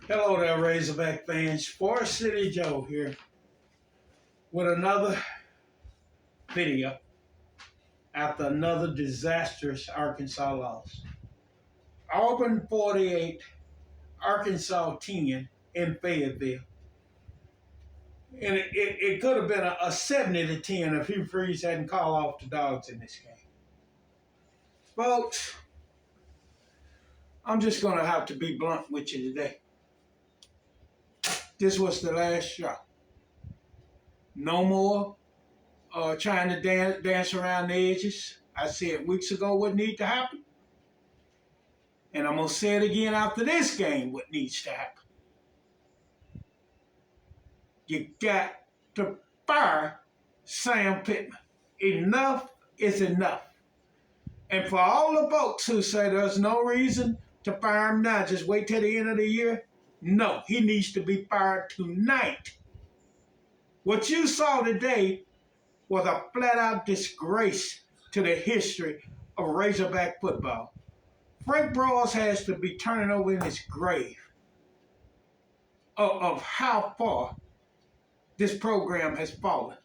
Hello there, Razorback fans. Forest City Joe here with another video after another disastrous Arkansas loss. Auburn 48, Arkansas 10 in Fayetteville. And it could have been a 70-10 if Hugh Freeze hadn't called off the dogs in this game. Folks, I'm just going to have to be blunt with you today. This was the last shot. No more trying to dance around the edges. I said weeks ago what needs to happen. And I'm going to say it again after this game what needs to happen. You got to fire Sam Pittman. Enough is enough. And for all the folks who say there's no reason to fire him now, just wait till the end of the year. No, he needs to be fired tonight. What you saw today was a flat-out disgrace to the history of Razorback football. Frank Broyles has to be turning over in his grave of how far this program has fallen.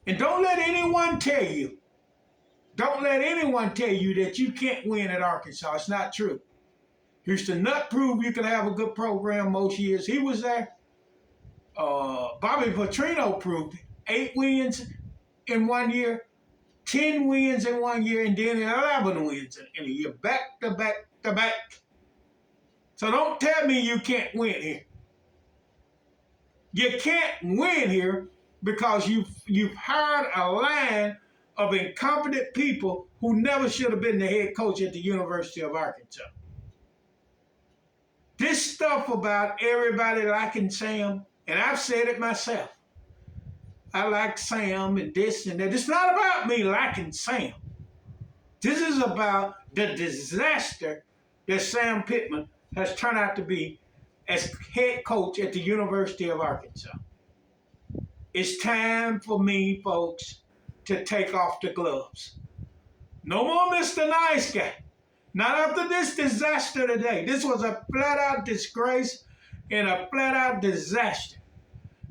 And don't let anyone tell you that you can't win at Arkansas. It's not true. Houston Nutt proved you could have a good program most years he was there. Bobby Petrino proved it. 8 wins in 1 year, 10 wins in 1 year, and then 11 wins in a year, back to back to back. So don't tell me you can't win here. You can't win here because you've hired a line of incompetent people who never should have been the head coach at the University of Arkansas. This stuff about everybody liking Sam, and I've said it myself. I like Sam and this and that. It's not about me liking Sam. This is about the disaster that Sam Pittman has turned out to be as head coach at the University of Arkansas. It's time for me, folks, to take off the gloves. No more Mr. Nice Guy. Not after this disaster today. This was a flat-out disgrace and a flat-out disaster.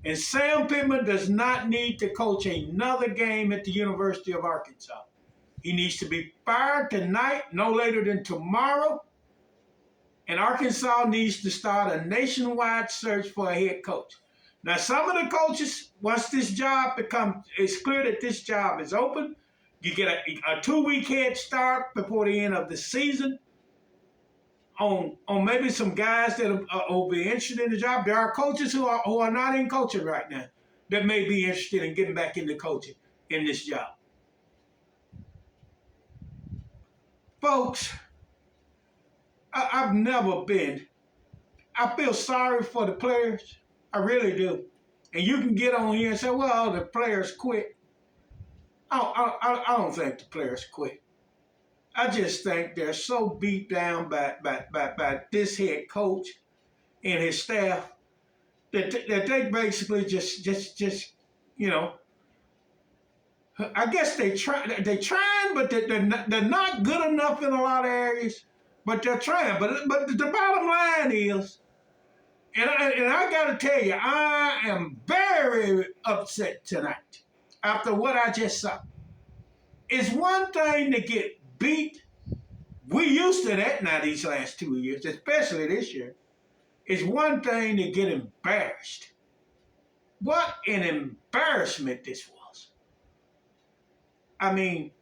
And Sam Pittman does not need to coach another game at the University of Arkansas. He needs to be fired tonight, no later than tomorrow. And Arkansas needs to start a nationwide search for a head coach. Now, some of the coaches, once it's clear that this job is open, you get a 2-week head start before the end of the season on maybe some guys that will be interested in the job. There are coaches who are not in coaching right now that may be interested in getting back into coaching in this job. Folks, I've never been. I feel sorry for the players. I really do. And you can get on here and say, well, the players quit. I don't think the players quit. I just think they're so beat down by this head coach and his staff that they basically just I guess they're trying, but they're not good enough in a lot of areas, but they're trying. But the bottom line is, and I got to tell you, I am very upset tonight after what I just saw. It's one thing to get beat. We used to that now these last 2 years, especially this year. It's one thing to get embarrassed. What an embarrassment this was. I mean,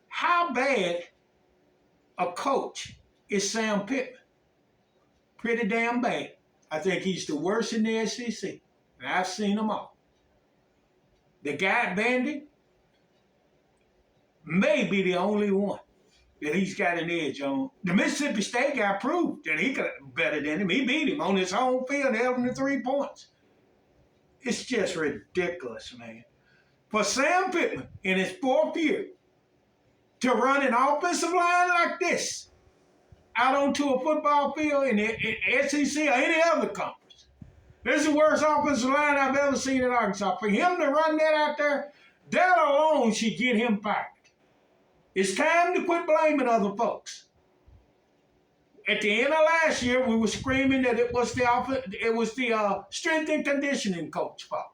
how bad a coach is Sam Pittman? Pretty damn bad. I think he's the worst in the SEC. And I've seen them all. The guy at Vandy may be the only one that he's got an edge on. The Mississippi State guy proved that he could better than him. He beat him on his home field, held him to 3 points. It's just ridiculous, man. For Sam Pittman in his 4th year to run an offensive line like this out onto a football field in the SEC or any other conference. This is the worst offensive line I've ever seen in Arkansas. For him to run that out there, that alone should get him fired. It's time to quit blaming other folks. At the end of last year, we were screaming that it was the strength and conditioning coach fault.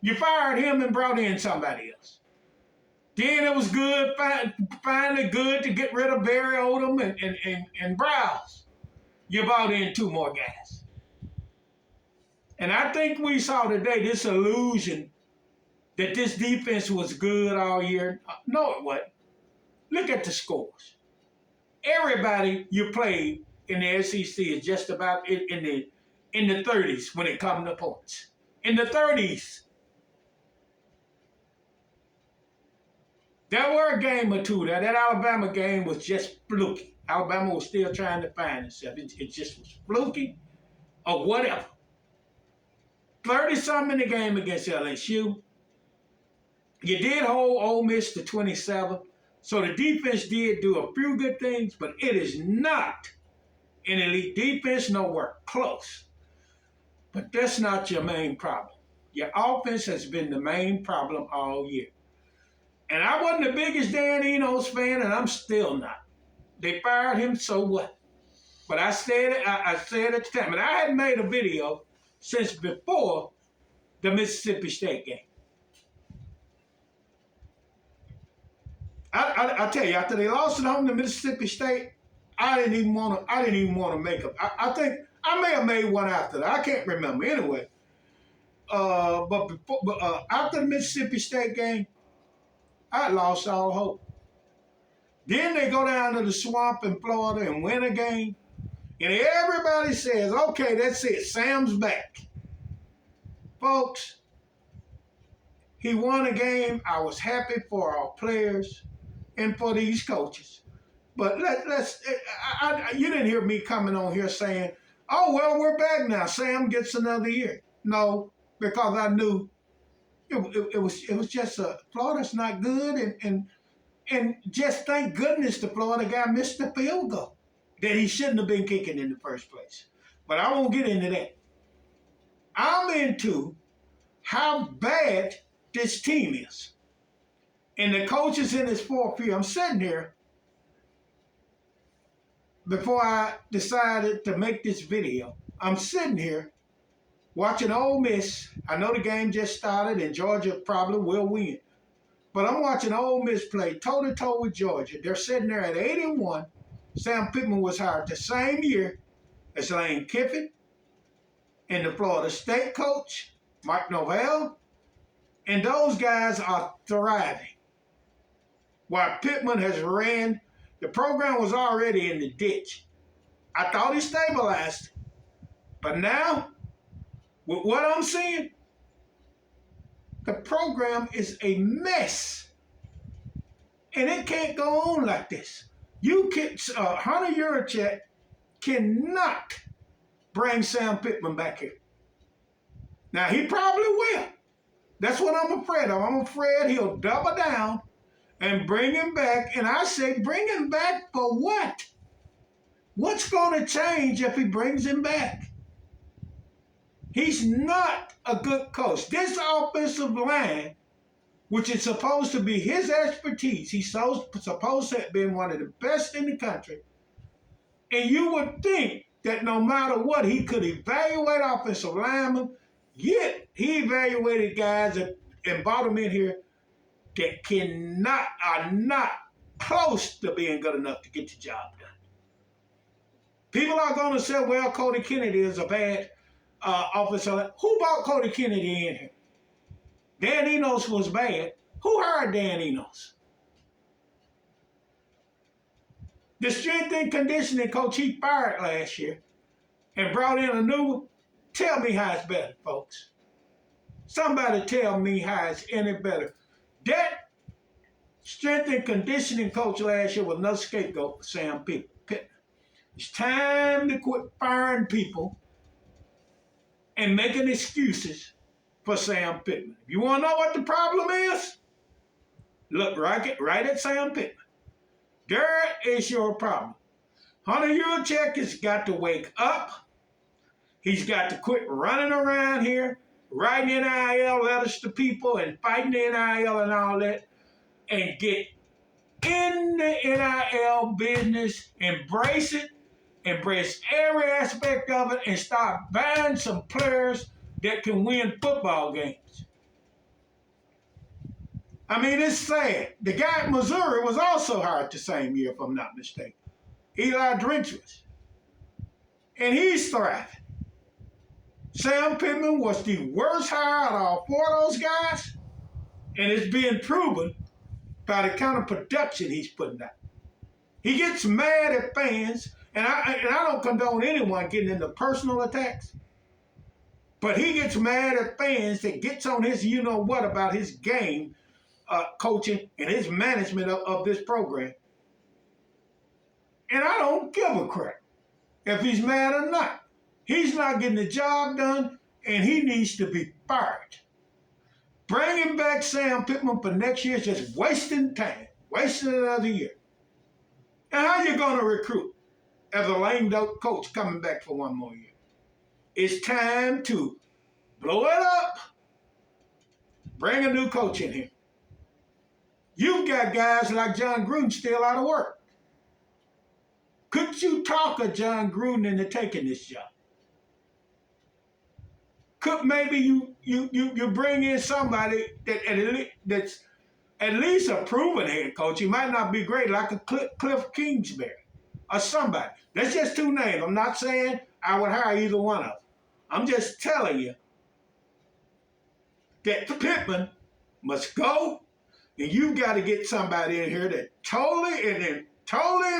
You fired him and brought in somebody else. Then it was good, finally good to get rid of Barry Odom and Browse. You brought in 2 more guys. And I think we saw today this illusion that this defense was good all year. No, it wasn't. Look at the scores. Everybody you played in the SEC is just about in the 30s when it comes to points. In the 30s. There were a game or two there. That Alabama game was just fluky. Alabama was still trying to find itself. It just was fluky or whatever. 30-something in the game against LSU. You did hold Ole Miss to 27. So the defense did do a few good things, but it is not an elite defense, nowhere close. But that's not your main problem. Your offense has been the main problem all year. And I wasn't the biggest Dan Enos fan, and I'm still not. They fired him, so what? But I said at the time, and I hadn't made a video since before the Mississippi State game. I tell you, after they lost at home to Mississippi State, I didn't even want to make up. I think I may have made one after that. I can't remember anyway. But after the Mississippi State game, I lost all hope. Then they go down to the swamp in Florida and win a game, and everybody says, "Okay, that's it. Sam's back." Folks, he won a game. I was happy for our players and for these coaches. But you didn't hear me coming on here saying, "Oh, well, we're back now. Sam gets another year." No, because I knew it was just Florida's not good, and just thank goodness the Florida guy missed the field goal that he shouldn't have been kicking in the first place. But I won't get into that. I'm into how bad this team is. And the coach is in his 4th year. I'm sitting here before I decided to make this video. I'm sitting here watching Ole Miss. I know the game just started and Georgia probably will win. But I'm watching Ole Miss play toe-to-toe with Georgia. They're sitting there at 8-1. Sam Pittman was hired the same year as Lane Kiffin and the Florida State coach, Mike Norvell. And those guys are thriving. While Pittman has ran, the program was already in the ditch. I thought he stabilized. But now, with what I'm seeing, the program is a mess. And it can't go on like this. Hunter Yurachek cannot bring Sam Pittman back here. Now, he probably will. That's what I'm afraid of. I'm afraid he'll double down and bring him back. And I say, bring him back for what? What's going to change if he brings him back? He's not a good coach. This offensive line, which is supposed to be his expertise, he's supposed to have been one of the best in the country. And you would think that no matter what, he could evaluate offensive linemen, yet he evaluated guys and brought them in here that are not close to being good enough to get the job done. People are going to say, well, Cody Kennedy is a bad offensive line. Who brought Cody Kennedy in here? Dan Enos was bad. Who hired Dan Enos? The strength and conditioning coach he fired last year and brought in a new one. Tell me how it's better, folks. Somebody tell me how it's any better. That strength and conditioning coach last year was no scapegoat for Sam Pittman. It's time to quit firing people and making excuses for Sam Pittman. If you want to know what the problem is, look right at Sam Pittman. There is your problem. Hunter Yurachek has got to wake up. He's got to quit running around here, writing NIL letters to people and fighting the NIL and all that, and get in the NIL business, embrace it, embrace every aspect of it, and start buying some players that can win football games. I mean, it's sad. The guy at Missouri was also hired the same year, if I'm not mistaken. Eli Drinkwitz. And he's thriving. Sam Pittman was the worst hire out of all four of those guys, and it's being proven by the kind of production he's putting out. He gets mad at fans, and I don't condone anyone getting into personal attacks, but he gets mad at fans that gets on his you-know-what about his game coaching and his management of this program. And I don't give a crap if he's mad or not. He's not getting the job done, and he needs to be fired. Bringing back Sam Pittman for next year is just wasting time, wasting another year. And how you going to recruit as a lame duck coach coming back for one more year? It's time to blow it up. Bring a new coach in here. You've got guys like Jon Gruden still out of work. Could you talk a Jon Gruden into taking this job? Could maybe you bring in somebody that's at least a proven head coach? He might not be great, like a Cliff Kingsbury or somebody. That's just two names. I'm not saying I would hire either one of them. I'm just telling you that Pittman must go, and you've got to get somebody in here that totally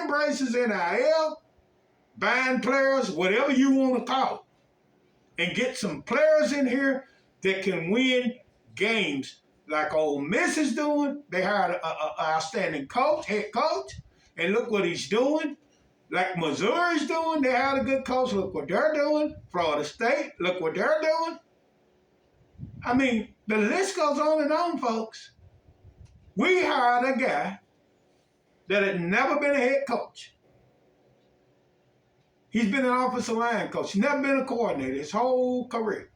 embraces NIL, buying players, whatever you want to call it. And get some players in here that can win games like Ole Miss is doing. They hired an outstanding head coach, and look what he's doing. Like Missouri's doing, they hired a good coach. Look what they're doing. Florida State, look what they're doing. I mean, the list goes on and on, folks. We hired a guy that had never been a head coach. He's been an offensive line coach. He's never been a coordinator his whole career.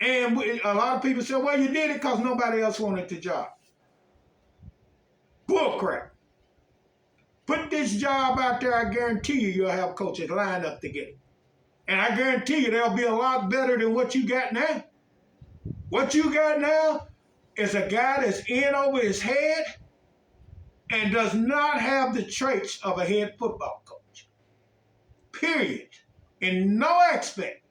And a lot of people say, well, you did it because nobody else wanted the job. Bull crap. Put this job out there, I guarantee you'll have coaches lined up to get it. And I guarantee you they'll be a lot better than what you got now. What you got now is a guy that's in over his head and does not have the traits of a head football coach. Period. In no aspect.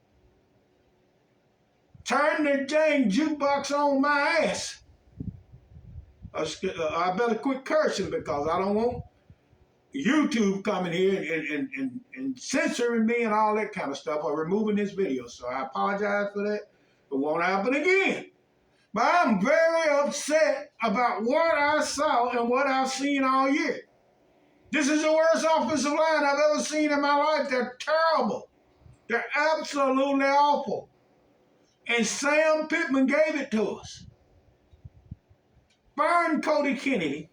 Turn the dang jukebox on my ass. I better quit cursing because I don't want YouTube coming here and censoring me and all that kind of stuff or removing this video. So I apologize for that. It won't happen again. But I'm very upset about what I saw and what I've seen all year. This is the worst offensive line I've ever seen in my life. They're terrible. They're absolutely awful. And Sam Pittman gave it to us. Firing Cody Kennedy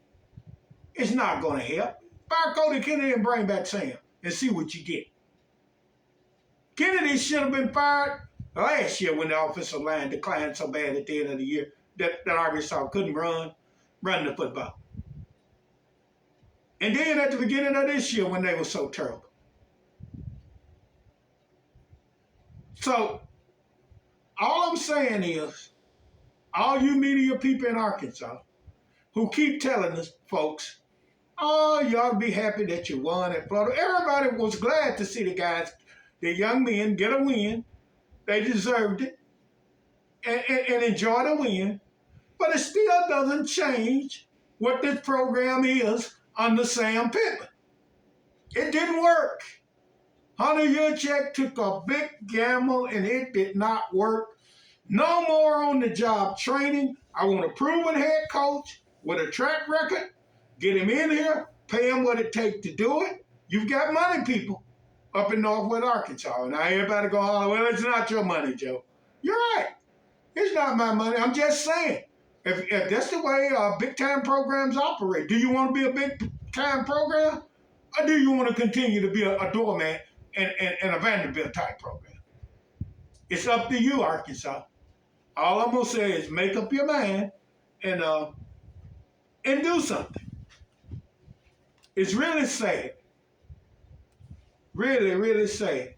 is not going to help. Fire Cody Kennedy and bring back Sam and see what you get. Kennedy should have been fired last year when the offensive line declined so bad at the end of the year that Arkansas couldn't run the football. And then at the beginning of this year when they were so terrible. So, all I'm saying is, all you media people in Arkansas who keep telling us, folks, oh, you ought to be happy that you won at Florida. Everybody was glad to see the guys, the young men, get a win. They deserved it and enjoy the win. But it still doesn't change what this program is under Sam Pittman. It didn't work. Hunter Yurchek took a big gamble and it did not work. No more on the job training. I want a proven head coach with a track record. Get him in here, pay him what it takes to do it. You've got money, people, up in Northwest Arkansas. And now everybody go, oh, well, it's not your money, Joe. You're right. It's not my money. I'm just saying. If that's the way big-time programs operate, do you want to be a big-time program? Or do you want to continue to be a doormat in a Vanderbilt-type program? It's up to you, Arkansas. All I'm going to say is make up your mind and do something. It's really sad really, really say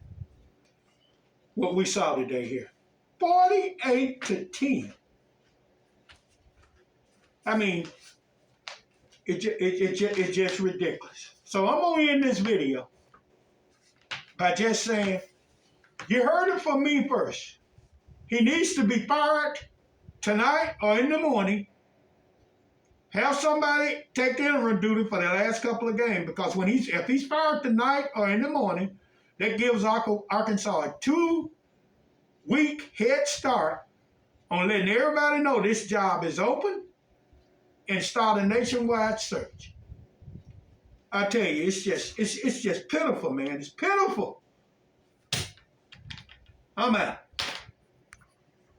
what we saw today here. 48-10. I mean, it's just ridiculous. So I'm going to end this video by just saying, you heard it from me first. He needs to be fired tonight or in the morning. Have somebody take interim duty for the last couple of games, because if he's fired tonight or in the morning, that gives Arkansas a 2-week head start on letting everybody know this job is open and start a nationwide search. I tell you, it's just pitiful, man. It's pitiful. I'm out.